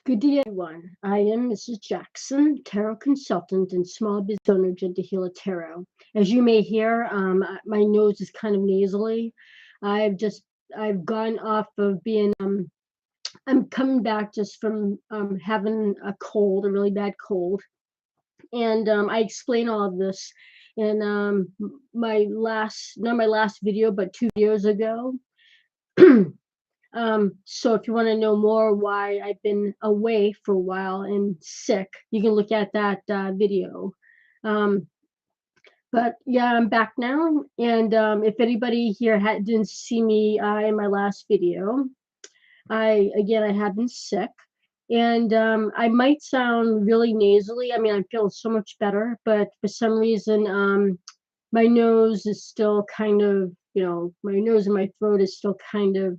Good day, everyone. I am Mrs. Jackson, tarot consultant and small business owner, Gentle Healer Tarot. As you may hear, my nose is kind of nasally. I've just I've gone off of being I'm coming back just from having a cold, a really bad cold, and I explain all of this in my last not my last video, but 2 years ago. So if you want to know more why I've been away for a while and sick, you can look at that video. Um, but yeah, I'm back now. And if anybody here didn't see me in my last video, I have been sick. And I might sound really nasally. I mean, I'm feeling so much better, but for some reason, my nose is still kind of, my nose and my throat is still kind of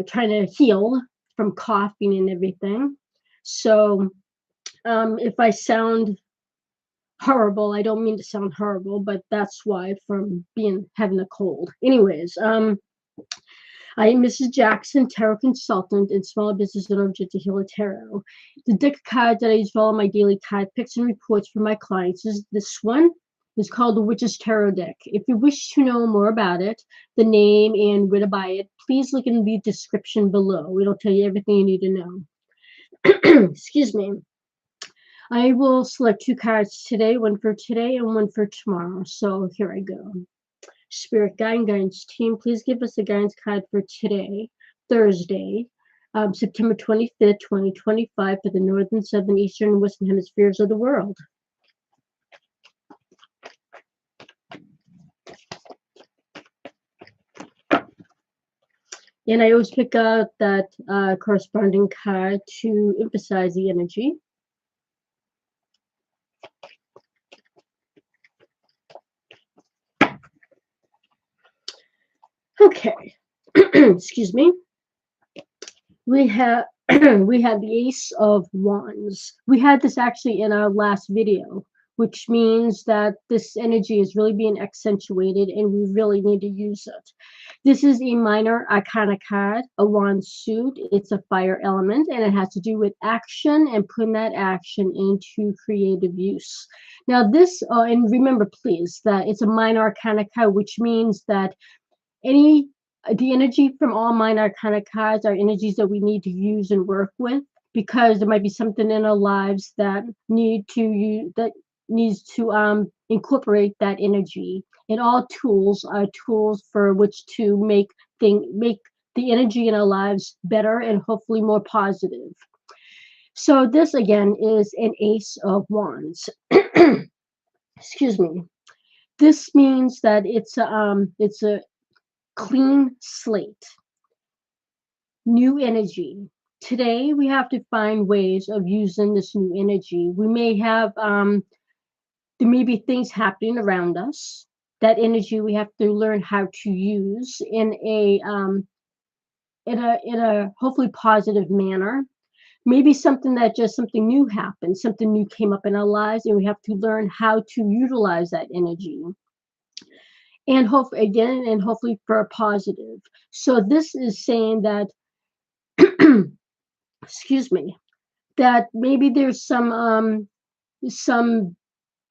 trying to heal from coughing and everything. So if I sound horrible, I don't mean to sound horrible, but that's why from having a cold. Anyways, I am Mrs. Jackson, tarot consultant and small business owner of Gentle Healer Tarot. The deck of cards that I use for all my daily card picks and reports for my clients is this one. It's called the Witch's Tarot deck. If you wish to know more about it, the name and where to buy it, please look in the description below. It'll tell you everything you need to know. Excuse me. I will select 2 cards today, one for today and one for tomorrow. So here I go. Spirit guidance team, please give us a guidance card for today, Thursday, September 25th, 2025, for the northern, southern, eastern, and western hemispheres of the world. And I always pick out that corresponding card to emphasize the energy. Okay, excuse me. We have we have the Ace of Wands. We had this actually in our last video, which means that this energy is really being accentuated and we really need to use it. This is a minor arcana card, a wand suit. It's a fire element and it has to do with action and putting that action into creative use. Now this, and remember please that it's a minor arcana card, which means that the energy from all minor arcana cards are energies that we need to use and work with, because there might be something in our lives that needs to incorporate that energy. And all tools are tools for which to make the energy in our lives better and hopefully more positive. So this again is an Ace of Wands. Excuse me. This means that it's a clean slate, new energy. Today we have to find ways of using this new energy. We may have there may be things happening around us. That energy we have to learn how to use in a hopefully positive manner. Maybe something new happened, something new came up in our lives, and we have to learn how to utilize that energy. And hopefully for a positive. So this is saying that excuse me, that maybe there's some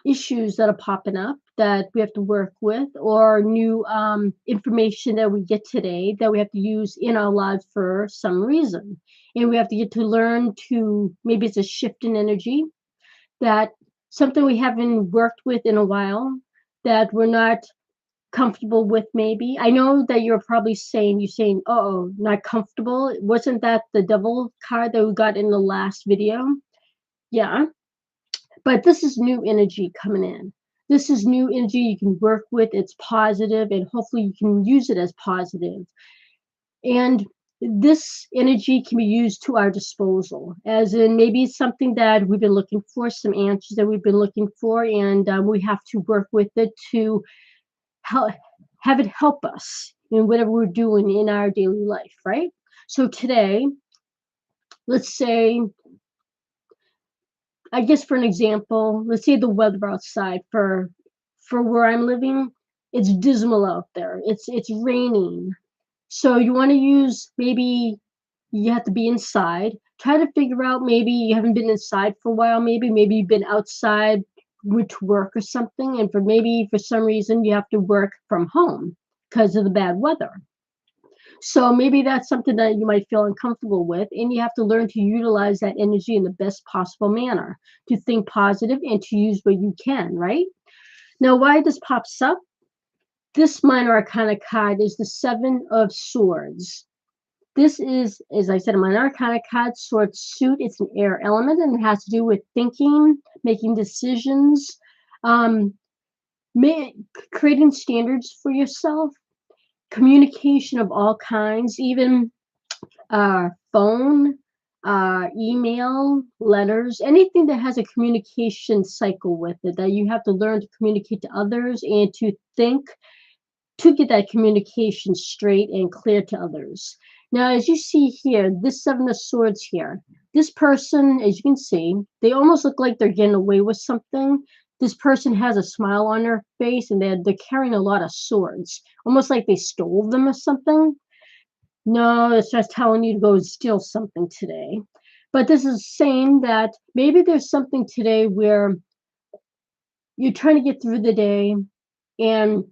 issues that are popping up that we have to work with, or new information that we get today that we have to use in our lives for some reason. And we have to get to learn to, maybe it's a shift in energy, that something we haven't worked with in a while, that we're not comfortable with. Maybe I know that you're saying, oh, not comfortable. Wasn't that the devil card that we got in the last video? Yeah, but this is new energy coming in. This is new energy you can work with. It's positive, and hopefully you can use it as positive. And this energy can be used to our disposal, as in maybe something that we've been looking for, some answers that we've been looking for, and we have to work with it to have it help us in whatever we're doing in our daily life, right? So today, let's say, I guess for an example, let's say the weather outside for where I'm living, it's dismal out there. It's raining. So you want to use maybe you have to be inside. Try to figure out, maybe you haven't been inside for a while, maybe you've been outside with work or something, and for some reason you have to work from home because of the bad weather. So maybe that's something that you might feel uncomfortable with, and you have to learn to utilize that energy in the best possible manner, to think positive and to use what you can, right? Now, why this pops up, this minor arcana card is the Seven of Swords. This is, as I said, a minor arcana card, sword suit. It's an air element, and it has to do with thinking, making decisions, um, creating standards for yourself, communication of all kinds, even phone, email, letters, anything that has a communication cycle with it, that you have to learn to communicate to others and to think to get that communication straight and clear to others. Now, as you see here, this Seven of Swords here, this person, as you can see, they almost look like they're getting away with something. This person has a smile on their face, and they're carrying a lot of swords, almost like they stole them or something. No, it's just telling you to go steal something today. But this is saying that maybe there's something today where you're trying to get through the day, and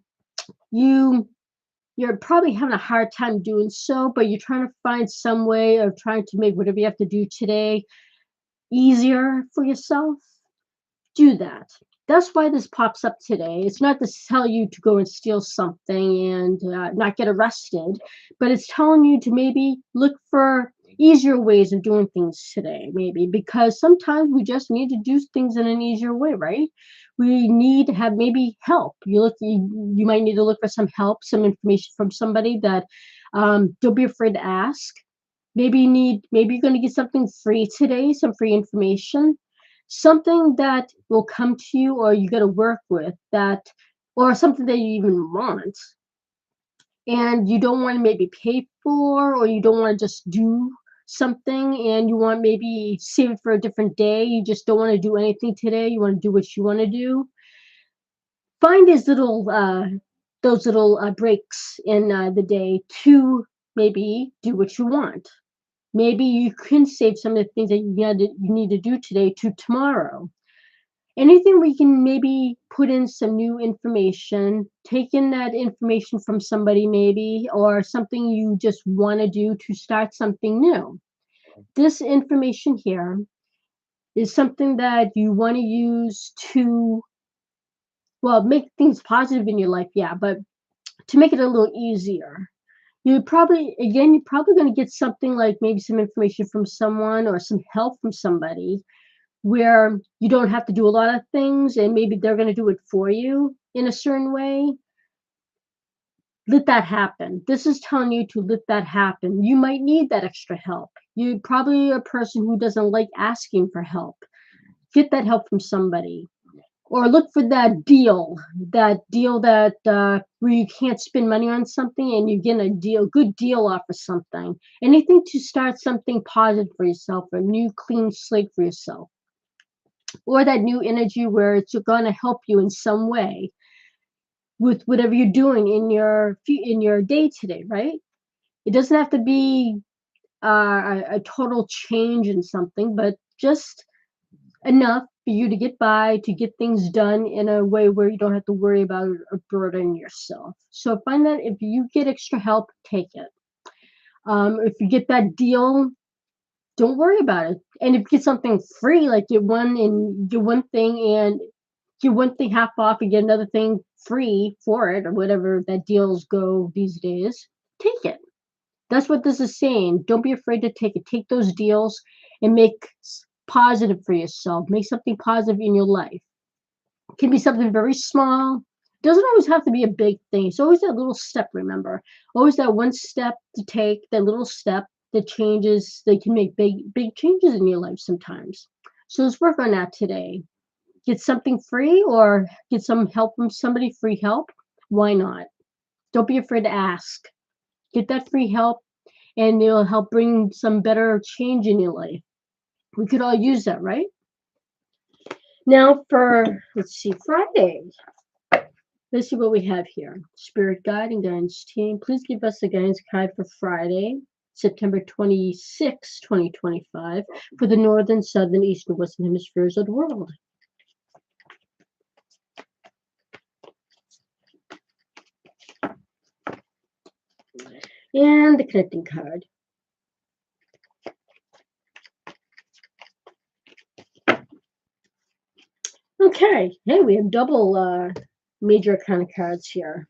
you're probably having a hard time doing so, but you're trying to find some way of trying to make whatever you have to do today easier for yourself. Do that. That's why this pops up today. It's not to tell you to go and steal something and not get arrested, but it's telling you to maybe look for easier ways of doing things today, maybe, because sometimes we just need to do things in an easier way, right? We need to have maybe help. You might need to look for some help, some information from somebody that don't be afraid to ask. Maybe you're going to get something free today, some free information, something that will come to you, or you got to work with that, or something that you even want and you don't want to maybe pay for, or you don't want to just do something and you want maybe save it for a different day. You just don't want to do anything today. You want to do what you want to do. Find those little breaks in the day to maybe do what you want. Maybe you can save some of the things that you need to do today to tomorrow. Anything we can maybe put in some new information, take in that information from somebody maybe, or something you just want to do to start something new. This information here is something that you want to use to, well, make things positive in your life, yeah, but to make it a little easier. You're probably going to get something like maybe some information from someone or some help from somebody where you don't have to do a lot of things and maybe they're going to do it for you in a certain way. Let that happen. This is telling you to let that happen. You might need that extra help. You probably are a person who doesn't like asking for help. Get that help from somebody. Or look for that deal that where you can't spend money on something and you get a good deal off of something. Anything to start something positive for yourself, a new clean slate for yourself, or that new energy where it's going to help you in some way with whatever you're doing in your day today, right? It doesn't have to be a total change in something, but just enough for you to get by, to get things done in a way where you don't have to worry about it or burden yourself. So find that if you get extra help, take it. If you get that deal, don't worry about it. And if you get something free, like get one thing and get one thing half off and get another thing free for it, or whatever that deals go these days, take it. That's what this is saying. Don't be afraid to take it. Take those deals and make positive for yourself. Make something positive in your life. It can be something very small. It doesn't always have to be a big thing. It's always that little step, remember. Always that one step to take, that little step that changes, that can make big changes in your life sometimes. So let's work on that today. Get something free or get some help from somebody, free help. Why not? Don't be afraid to ask. Get that free help and it'll help bring some better change in your life. We could all use that, right? Now for, let's see, Friday. Let's see what we have here. Spirit guide and guidance team. Please give us the guidance card for Friday. September 26, 2025, for the northern, southern, east, and western hemispheres of the world. And the connecting card. Okay, hey, we have double major arcana cards here.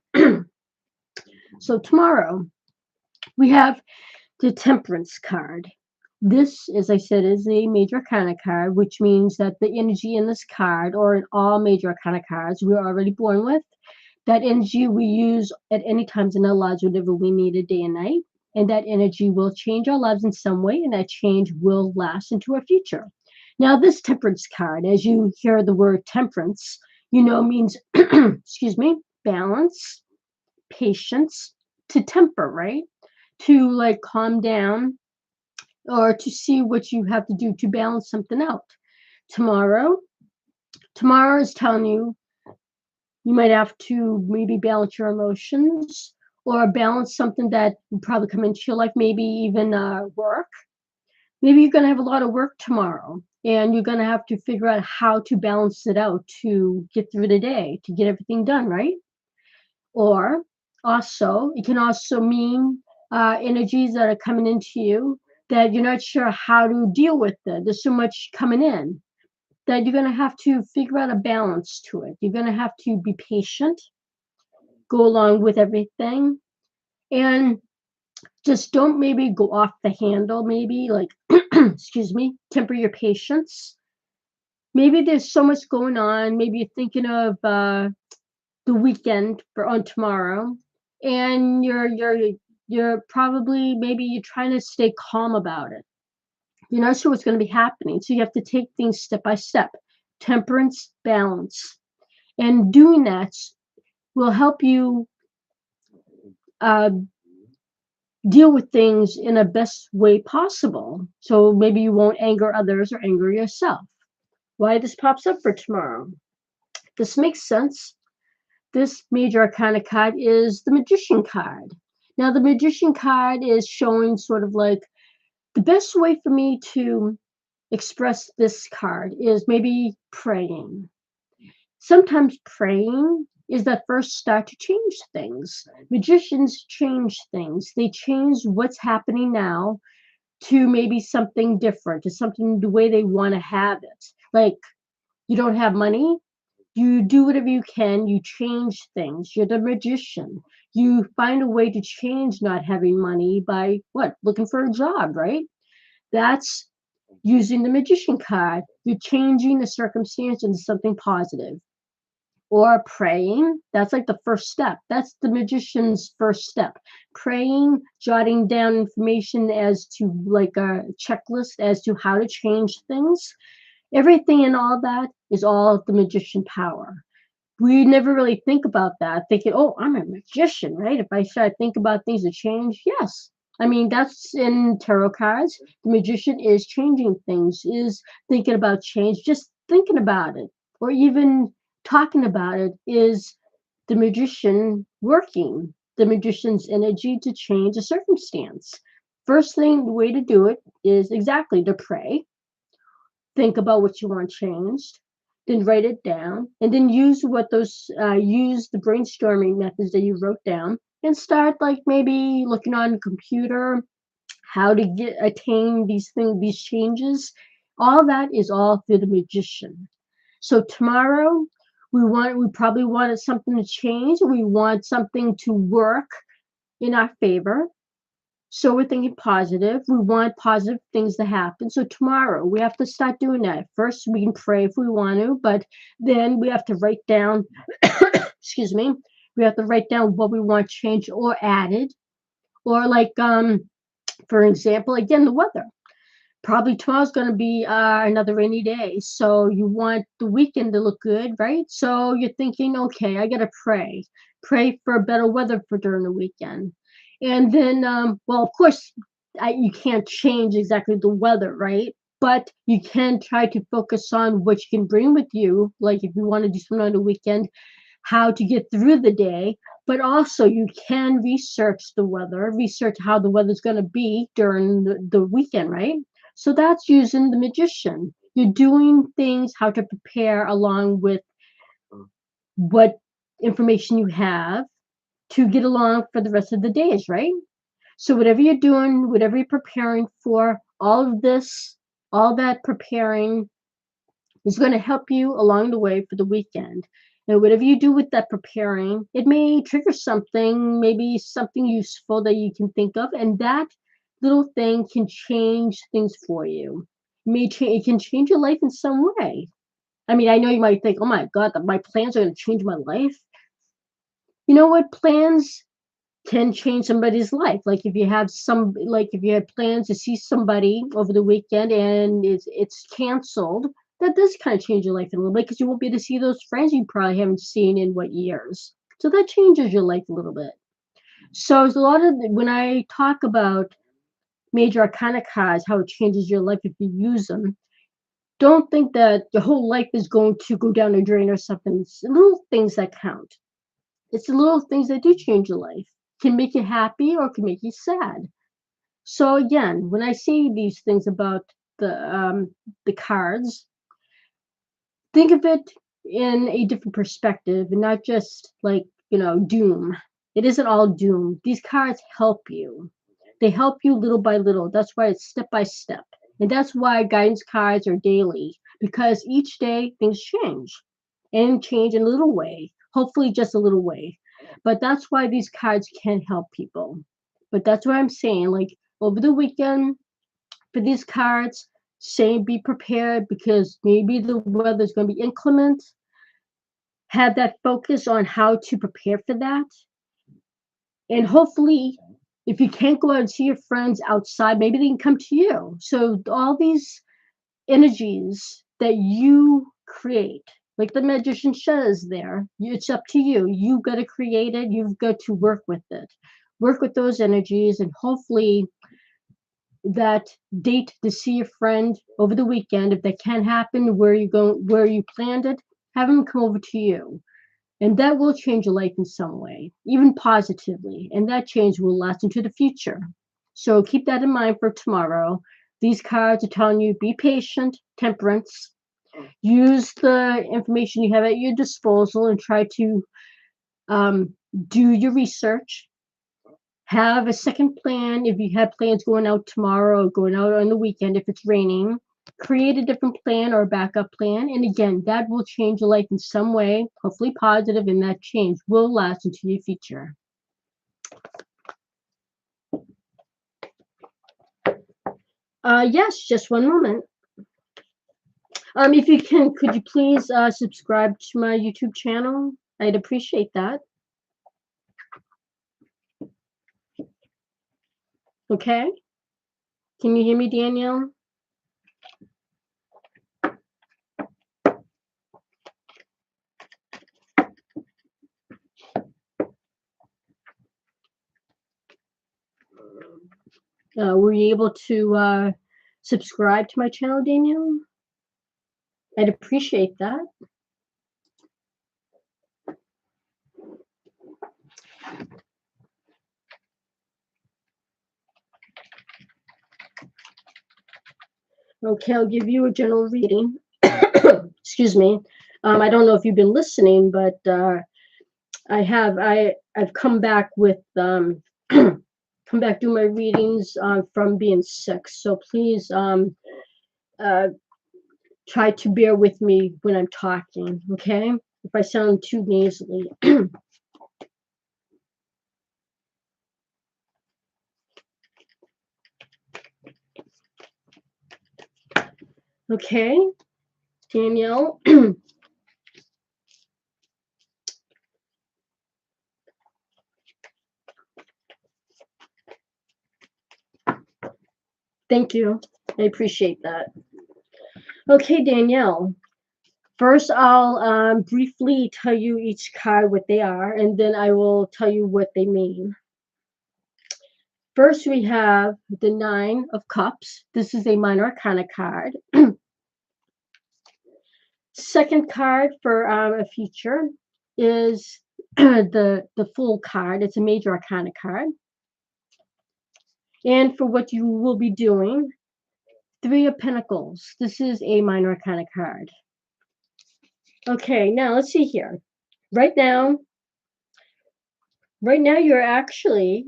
So tomorrow we have the Temperance card. This, as I said, is a major arcana card, which means that the energy in this card, or in all major arcana cards we're already born with, that energy we use at any times in our lives whenever we need it, day and night. And that energy will change our lives in some way, and that change will last into our future. Now, this Temperance card, as you hear the word temperance, means, excuse me, balance, patience, to temper, right? To like calm down, or to see what you have to do to balance something out. Tomorrow is telling you might have to maybe balance your emotions, or balance something that will probably come into your life, maybe even work. Maybe you're going to have a lot of work tomorrow, and you're going to have to figure out how to balance it out to get through the day, to get everything done, right? Or also, it can also mean energies that are coming into you that you're not sure how to deal with it. There's so much coming in that you're going to have to figure out a balance to it. You're going to have to be patient, go along with everything, and just don't maybe go off the handle, maybe like, excuse me, temper your patience. Maybe there's so much going on. Maybe you're thinking of the weekend on tomorrow, and you're probably, maybe you're trying to stay calm about it. You're not sure what's going to be happening. So you have to take things step by step. Temperance, balance. And doing that will help you deal with things in a best way possible. So maybe you won't anger others or anger yourself. Why this pops up for tomorrow? This makes sense. This major arcana card is the Magician card. Now, the Magician card is showing sort of like the best way for me to express this card is maybe praying. Sometimes praying is that first start to change things. Magicians change things. They change what's happening now to maybe something different, to something the way they want to have it. Like, you don't have money, you do whatever you can, you change things. You're the magician. You find a way to change not having money by what? Looking for a job, right? That's using the Magician card. You're changing the circumstance into something positive. Or praying, that's like the first step. That's the magician's first step. Praying, jotting down information as to like a checklist as to how to change things. Everything and all that is all the magician power. We never really think about that, thinking, oh, I'm a magician, right? If I start thinking about things to change, yes. I mean, that's in tarot cards. The magician is changing things, is thinking about change, just thinking about it, or even talking about it is the magician working, the magician's energy to change a circumstance. First thing, the way to do it is exactly to pray. Think about what you want changed, then write it down, and then use use the brainstorming methods that you wrote down, and start like maybe looking on the computer how to attain these changes. All that is all through the magician. So tomorrow we probably wanted something to change. We want something to work in our favor. So we're thinking positive. We want positive things to happen. So tomorrow we have to start doing that. First, we can pray if we want to, but then we have to write down, excuse me, we have to write down what we want changed or added. Or like, for example, again, the weather. Probably tomorrow's going to be another rainy day. So you want the weekend to look good, right? So you're thinking, okay, I got to pray for better weather for during the weekend. And then, well, of course, you can't change exactly the weather, right? But you can try to focus on what you can bring with you. Like if you want to do something on the weekend, how to get through the day. But also you can research the weather, research how the weather's going to be during the weekend, right? So that's using the magician. You're doing things how to prepare along with what information you have to get along for the rest of the days, right? So whatever you're doing, whatever you're preparing for, all of this, all that preparing is going to help you along the way for the weekend. And whatever you do with that preparing, it may trigger something, maybe something useful that you can think of, and that little thing can change things for you. It can change your life in some way. I mean, I know you might think, "Oh my God, my plans are going to change my life." You know what? Plans can change somebody's life. Like if you have plans to see somebody over the weekend and it's canceled, that does kind of change your life a little bit because you won't be able to see those friends you probably haven't seen in what years. So that changes your life a little bit. So there's a lot of when I talk about major arcana cards, how it changes your life if you use them. Don't think that your whole life is going to go down the drain or something. It's little things that count. It's the little things that do change your life. Can make you happy or can make you sad. So again, when I say these things about the cards, think of it in a different perspective and not just like, doom. It isn't all doom. These cards help you. They help you little by little. That's why it's step by step. And that's why guidance cards are daily, because each day things change and change in a little way, hopefully just a little way. But that's why these cards can help people. But that's what I'm saying. Like over the weekend, for these cards, say be prepared because maybe the weather's going to be inclement. Have that focus on how to prepare for that. And hopefully, if you can't go out and see your friends outside, maybe they can come to you. So all these energies that you create, like the magician says there, it's up to you. You've got to create it. You've got to work with it. Work with those energies, and hopefully that date to see your friend over the weekend, if that can happen, where you planned it, have them come over to you. And that will change your life in some way, even positively. And that change will last into the future. So keep that in mind for tomorrow. These cards are telling you be patient, temperance. Use the information you have at your disposal and try to do your research. Have a second plan if you have plans going out tomorrow or going out on the weekend if it's raining. Create a different plan or a backup plan. And again, that will change your life in some way, hopefully positive, and that change will last into your future. Yes, just one moment. If you can, could you please subscribe to my YouTube channel? I'd appreciate that. Okay? Can you hear me, Danielle? Were you able to subscribe to my channel, Danielle? I'd appreciate that. Okay, I'll give you a general reading. Excuse me. I don't know if you've been listening, but I've come back with come back doing my readings from being sick. So please try to bear with me when I'm talking, okay? If I sound too nasally. Okay, Danielle. Thank you. I appreciate that. Okay, Danielle. First, I'll briefly tell you each card what they are, and then I will tell you what they mean. First, we have the Nine of Cups. This is a minor arcana card. Second card for a feature is the full card. It's a major arcana card. And for what you will be doing, Three of Pentacles. This is a minor arcana card. Okay, now let's see here. Right now, you're actually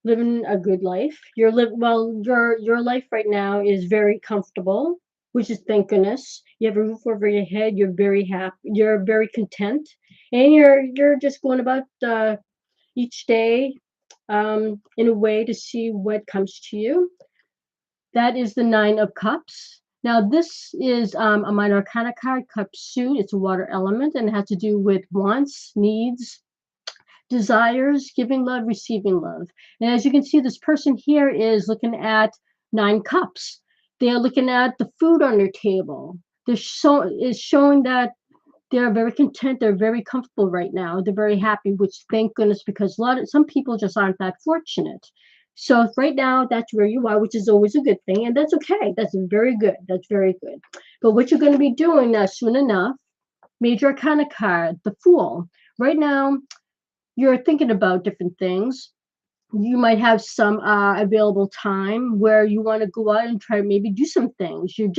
living a good life. Your life right now is very comfortable, which is thank goodness. You have a roof over your head. You're very happy. You're very content, and you're just going about each day in a way to see what comes to you. That is the Nine of Cups. Now, this is a minor arcana card, cup suit. It's a water element, and it has to do with wants, needs, desires, giving love, receiving love. And as you can see, this person here is looking at 9 cups. They're looking at the food on their table. Is showing that they're very content. They're very comfortable right now. They're very happy, which thank goodness, because some people just aren't that fortunate. So right now, that's where you are, which is always a good thing, and that's okay. That's very good. That's very good. But what you're going to be doing now, soon enough, major arcana card, the Fool. Right now, you're thinking about different things. You might have some available time where you want to go out and try maybe do some things. You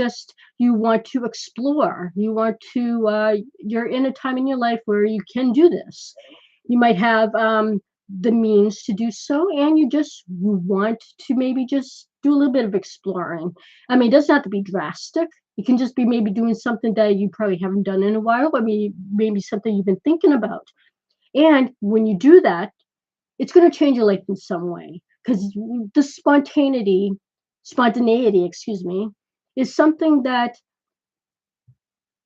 want to explore. You're in a time in your life where you can do this. You might have the means to do so, and you want to maybe just do a little bit of exploring. I mean, it doesn't have to be drastic. It can just be maybe doing something that you probably haven't done in a while, or maybe something you've been thinking about. And when you do that, it's going to change your life in some way, because the spontaneity, excuse me, is something that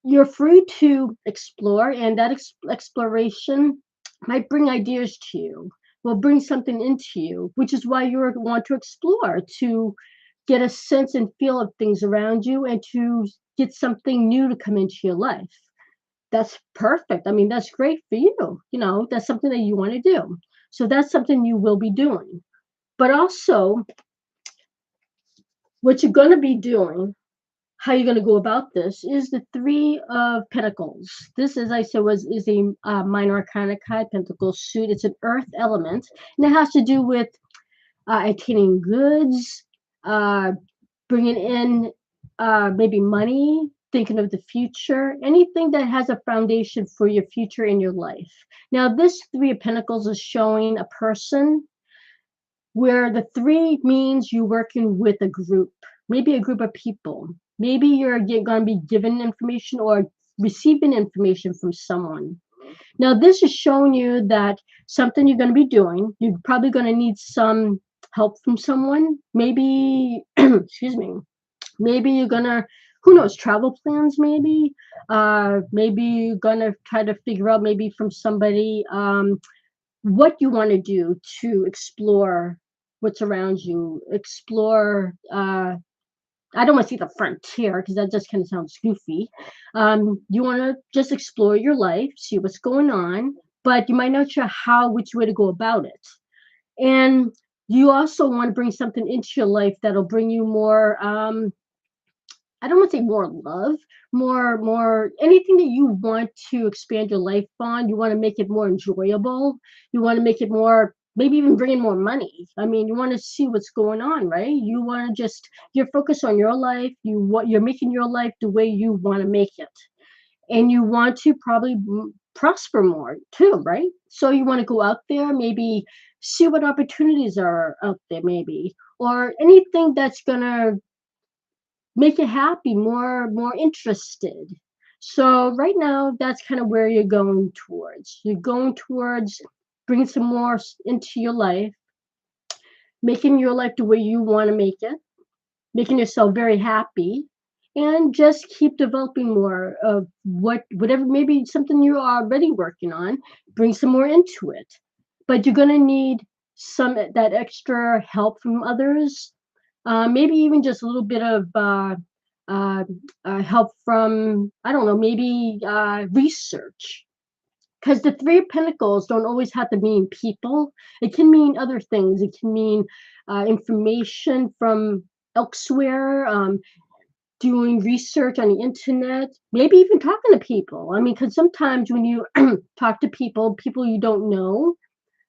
you're free to explore, and that exploration might bring ideas to you, will bring something into you, which is why you want to explore, to get a sense and feel of things around you, and to get something new to come into your life. That's perfect. I mean, that's great for you. That's something that you want to do. So that's something you will be doing. But also, what you're going to be doing, how you're going to go about this, is the Three of Pentacles. This, as I said, is a minor arcana card, Pentacle suit. It's an earth element, and it has to do with attaining goods, bringing in maybe money, thinking of the future, anything that has a foundation for your future in your life. Now, this Three of Pentacles is showing a person where the three means you're working with a group, maybe a group of people. Maybe you're going to be given information or receiving information from someone. Now, this is showing you that something you're going to be doing, you're probably going to need some help from someone. Maybe, excuse me, maybe you're going to, who knows, travel plans maybe. Maybe you're going to try to figure out maybe from somebody what you want to do to explore what's around you. Explore, I don't want to say the frontier, because that just kind of sounds goofy. You want to just explore your life, see what's going on, but you might not sure which way to go about it. And you also want to bring something into your life that'll bring you more, I don't want to say more love, more anything that you want to expand your life on. You want to make it more enjoyable. You want to make it more, maybe even bring in more money. I mean, you want to see what's going on, right? You want to you're focused on your life. You're making your life the way you want to make it. And you want to probably prosper more too, right? So you want to go out there, maybe see what opportunities are out there, maybe, or anything that's going to make you happy, more interested. So right now, that's kind of where you're going towards. You're going towards bringing some more into your life, making your life the way you want to make it, making yourself very happy, and just keep developing more of whatever, maybe something you're already working on, bring some more into it. But you're going to need that extra help from others, maybe even just a little bit of uh, help from, I don't know, maybe research. Because the Three of Pentacles don't always have to mean people. It can mean other things. It can mean information from elsewhere. doing research on the internet, maybe even talking to people. I mean, because sometimes when you talk to people you don't know,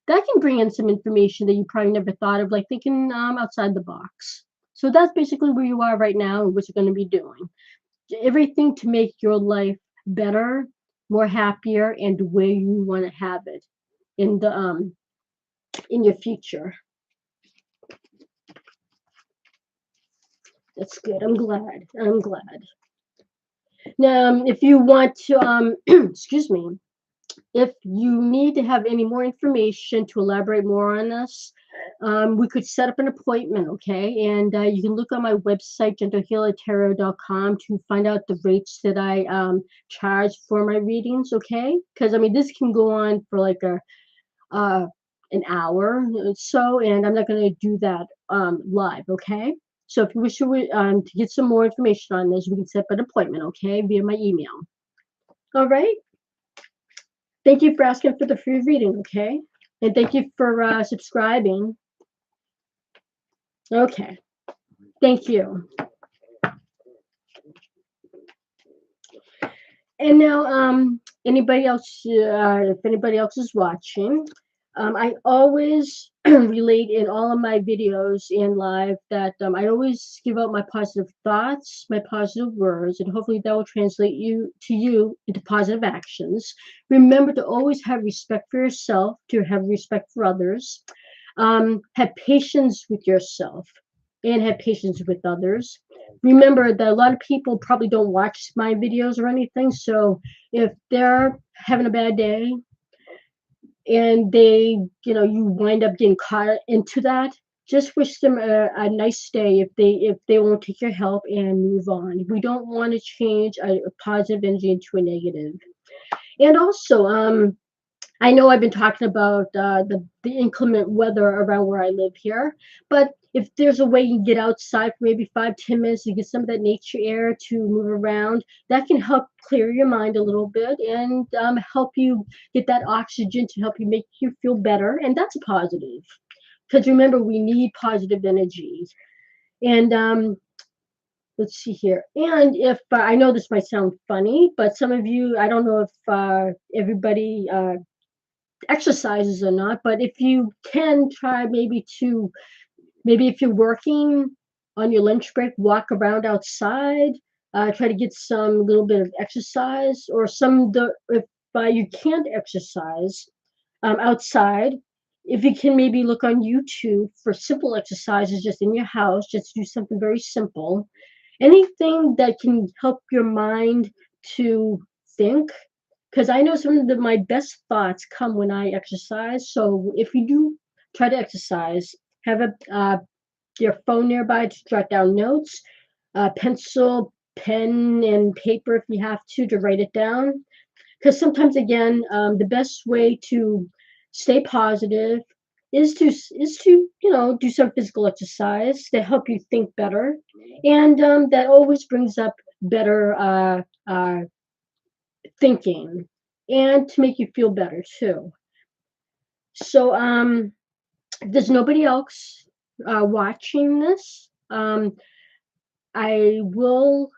that can bring in some information that you probably never thought of, like thinking outside the box. So that's basically where you are right now and what you're going to be doing. Everything to make your life better, more happier, and the way you want to have it in the in your future. That's good. I'm glad. I'm glad. Now, if you want to, excuse me, if you need to have any more information to elaborate more on this, we could set up an appointment, okay? And you can look on my website, gentlehealertarot.com, to find out the rates that I charge for my readings, okay? Because I mean, this can go on for like uh, an hour or so, and I'm not going to do that live, okay? So if you wish to get some more information on this, we can set up an appointment, okay, via my email. All right. Thank you for asking for the free reading, okay? And thank you for subscribing. Okay. Thank you. And now, anybody else, if anybody else is watching, I always relate in all of my videos and live that I always give out my positive thoughts, my positive words, and hopefully that will translate you into positive actions. Remember to always have respect for yourself, to have respect for others, have patience with yourself, and have patience with others. Remember that a lot of people probably don't watch my videos or anything, so if they're having a bad day and you wind up getting caught into that, just wish them a nice day if they won't take your help and move on. We don't want to change a positive energy into a negative. And also, I know I've been talking about the inclement weather around where I live here, but if there's a way you can get outside for maybe 5-10 minutes to get some of that nature air to move around, that can help clear your mind a little bit and help you get that oxygen to help you make you feel better, and that's a positive. Because remember, we need positive energy. And let's see here. And if I know this might sound funny, but some of you, I don't know if everybody exercises or not, but if you can try maybe if you're working on your lunch break, walk around outside, try to get some little bit of exercise, or if you can't exercise outside, if you can maybe look on YouTube for simple exercises just in your house, just do something very simple. Anything that can help your mind to think, because I know some of my best thoughts come when I exercise. So if you do try to exercise, have your phone nearby to jot down notes, pencil, pen, and paper if you have to write it down. Because sometimes, again, the best way to stay positive is to do some physical exercise to help you think better, and that always brings up better thinking and to make you feel better too. So if there's nobody else watching this, I will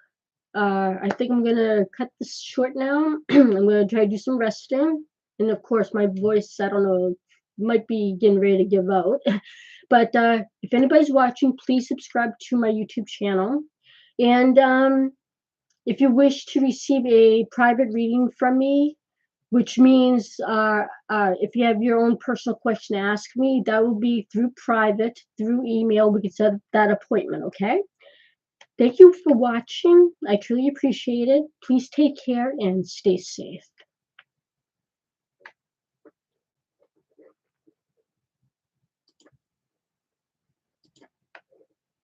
I think I'm gonna cut this short now. I'm gonna try to do some resting, and of course my voice, I don't know, might be getting ready to give out. But if anybody's watching, please subscribe to my YouTube channel, and if you wish to receive a private reading from me, which means if you have your own personal question to ask me, that will be through email. We can set that appointment, okay? Thank you for watching. I truly appreciate it. Please take care and stay safe.